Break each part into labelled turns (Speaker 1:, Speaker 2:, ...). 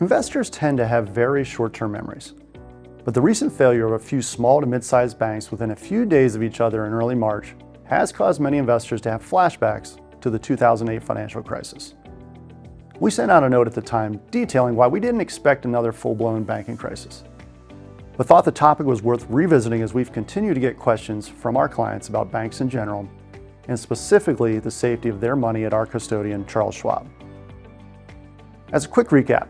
Speaker 1: Investors tend to have very short-term memories, but the recent failure of a few small to mid-sized banks within a few days of each other in early March has caused many investors to have flashbacks to the 2008 financial crisis. We sent out a note at the time detailing why we didn't expect another full-blown banking crisis, but thought the topic was worth revisiting as we've continued to get questions from our clients about banks in general, and specifically the safety of their money at our custodian, Charles Schwab. As a quick recap,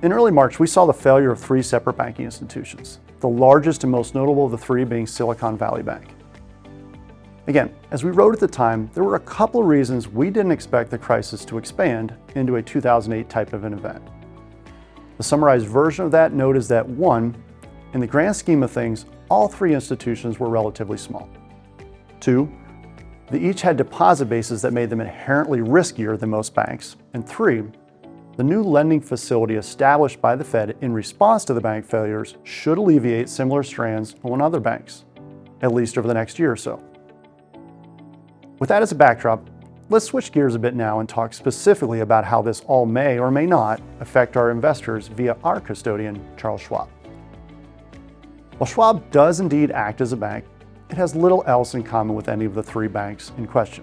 Speaker 1: in early March, we saw the failure of 3 separate banking institutions, the largest and most notable of the 3 being Silicon Valley Bank. Again, as we wrote at the time, there were a couple of reasons we didn't expect the crisis to expand into a 2008 type of an event. The summarized version of that note is that 1, in the grand scheme of things, all 3 institutions were relatively small. 2, they each had deposit bases that made them inherently riskier than most banks. And 3, the new lending facility established by the Fed in response to the bank failures should alleviate similar strains on other banks, at least over the next year or so. With that as a backdrop, let's switch gears a bit now and talk specifically about how this all may or may not affect our investors via our custodian, Charles Schwab. While Schwab does indeed act as a bank, it has little else in common with any of the 3 banks in question.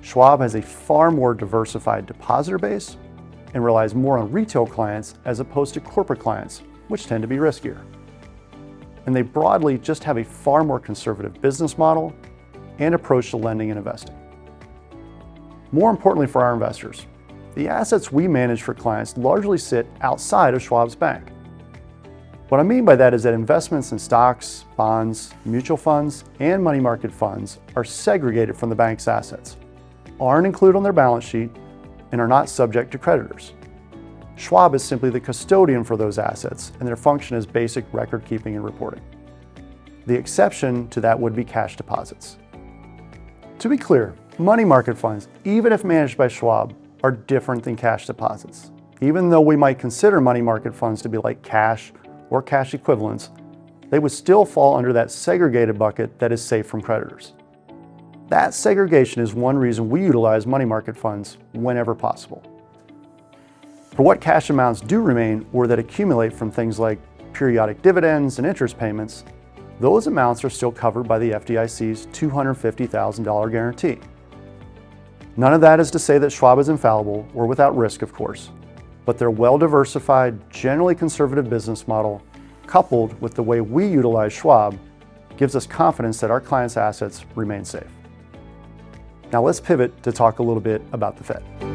Speaker 1: Schwab has a far more diversified depositor base and relies more on retail clients as opposed to corporate clients, which tend to be riskier. And they broadly just have a far more conservative business model and approach to lending and investing. More importantly for our investors, the assets we manage for clients largely sit outside of Schwab's bank. What I mean by that is that investments in stocks, bonds, mutual funds, and money market funds are segregated from the bank's assets, aren't included on their balance sheet, and are not subject to creditors. Schwab is simply the custodian for those assets, and their function is basic record keeping and reporting. The exception to that would be cash deposits. To be clear, money market funds, even if managed by Schwab, are different than cash deposits. Even though we might consider money market funds to be like cash or cash equivalents, they would still fall under that segregated bucket that is safe from creditors. That segregation is one reason we utilize money market funds whenever possible. For what cash amounts do remain or that accumulate from things like periodic dividends and interest payments, those amounts are still covered by the FDIC's $250,000 guarantee. None of that is to say that Schwab is infallible or without risk, of course, but their well-diversified, generally conservative business model, coupled with the way we utilize Schwab, gives us confidence that our clients' assets remain safe. Now let's pivot to talk a little bit about the Fed.